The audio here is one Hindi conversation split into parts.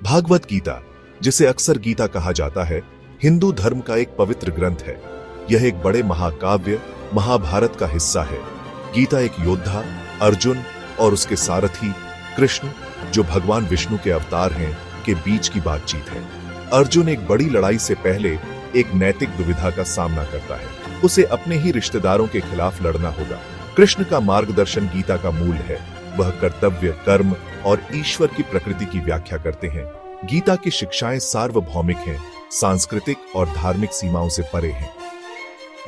भागवत गीता, जिसे अक्सर गीता कहा जाता है, हिंदू धर्म का एक पवित्र ग्रंथ है। यह एक बड़े महाकाव्य महाभारत का हिस्सा है। गीता एक योद्धा अर्जुन और उसके सारथी कृष्ण, जो भगवान विष्णु के अवतार हैं, के बीच की बातचीत है। अर्जुन एक बड़ी लड़ाई से पहले एक नैतिक दुविधा का सामना करता है। उसे अपने ही रिश्तेदारों के खिलाफ लड़ना होगा। कृष्ण का मार्गदर्शन गीता का मूल है। वह कर्तव्य, कर्म और ईश्वर की प्रकृति की व्याख्या करते हैं। गीता की शिक्षाएं सार्वभौमिक हैं, सांस्कृतिक और धार्मिक सीमाओं से परे हैं।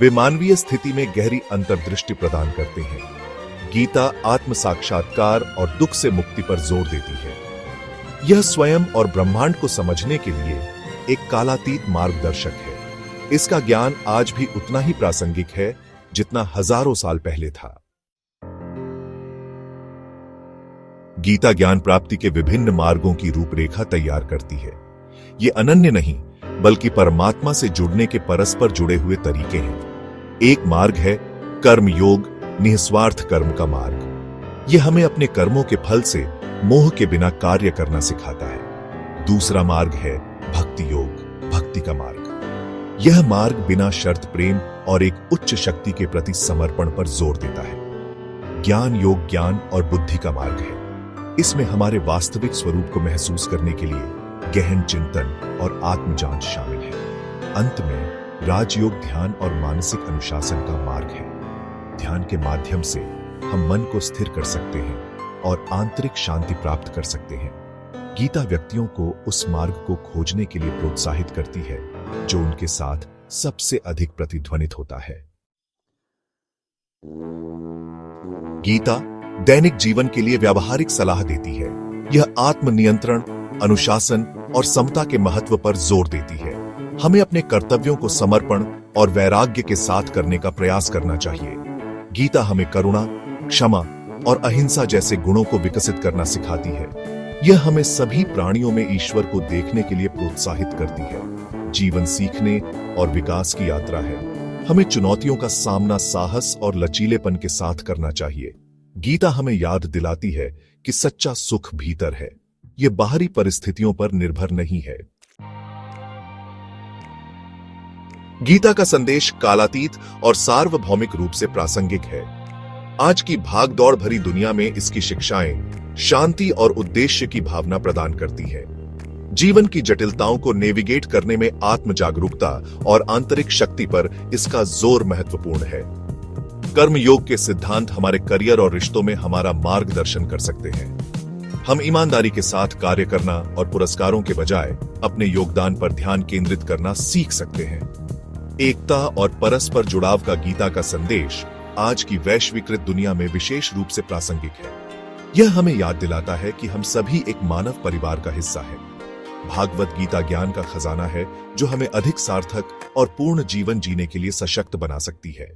वे मानवीय स्थिति में गहरी अंतर्दृष्टि प्रदान करते हैं। गीता आत्म साक्षात्कार और दुख से मुक्ति पर जोर देती है। यह स्वयं और ब्रह्मांड को समझने के लिए एक कालातीत मार्गदर्शक है। इसका ज्ञान आज भी उतना ही प्रासंगिक है जितना हजारों साल पहले था। गीता ज्ञान प्राप्ति के विभिन्न मार्गों की रूपरेखा तैयार करती है। ये अनन्य नहीं, बल्कि परमात्मा से जुड़ने के परस्पर जुड़े हुए तरीके हैं। एक मार्ग है कर्म योग, निस्वार्थ कर्म का मार्ग। यह हमें अपने कर्मों के फल से मोह के बिना कार्य करना सिखाता है। दूसरा मार्ग है भक्ति योग, भक्ति का मार्ग। यह मार्ग बिना शर्त प्रेम और एक उच्च शक्ति के प्रति समर्पण पर जोर देता है। ज्ञान योग ज्ञान और बुद्धि का मार्ग है। इसमें हमारे वास्तविक स्वरूप को महसूस करने के लिए गहन चिंतन और आत्म जांच शामिल है। अंत में राजयोग ध्यान और मानसिक अनुशासन का मार्ग है। ध्यान के माध्यम से हम मन को स्थिर कर सकते हैं और आंतरिक शांति प्राप्त कर सकते हैं। गीता व्यक्तियों को उस मार्ग को खोजने के लिए प्रोत्साहित करती है जो उनके साथ सबसे अधिक प्रतिध्वनित होता है। गीता दैनिक जीवन के लिए व्यावहारिक सलाह देती है। यह आत्मनियंत्रण, अनुशासन और समता के महत्व पर जोर देती है। हमें अपने कर्तव्यों को समर्पण और वैराग्य के साथ करने का प्रयास करना चाहिए। गीता हमें करुणा, क्षमा और अहिंसा जैसे गुणों को विकसित करना सिखाती है। यह हमें सभी प्राणियों में ईश्वर को देखने के लिए प्रोत्साहित करती है। जीवन सीखने और विकास की यात्रा है। हमें चुनौतियों का सामना साहस और लचीलेपन के साथ करना चाहिए। गीता हमें याद दिलाती है कि सच्चा सुख भीतर है, यह बाहरी परिस्थितियों पर निर्भर नहीं है। गीता का संदेश कालातीत और सार्वभौमिक रूप से प्रासंगिक है। आज की भागदौड़ भरी दुनिया में इसकी शिक्षाएं शांति और उद्देश्य की भावना प्रदान करती है। जीवन की जटिलताओं को नेविगेट करने में आत्म जागरूकता और आंतरिक शक्ति पर इसका जोर महत्वपूर्ण है। कर्म योग के सिद्धांत हमारे करियर और रिश्तों में हमारा मार्गदर्शन कर सकते हैं। हम ईमानदारी के साथ कार्य करना और पुरस्कारों के बजाय अपने योगदान पर ध्यान केंद्रित करना सीख सकते हैं। एकता और परस्पर जुड़ाव का गीता का संदेश आज की वैश्वीकृत दुनिया में विशेष रूप से प्रासंगिक है। यह हमें याद दिलाता है कि हम सभी एक मानव परिवार का हिस्सा हैं। भागवत गीता ज्ञान का खजाना है जो हमें अधिक सार्थक और पूर्ण जीवन जीने के लिए सशक्त बना सकती है।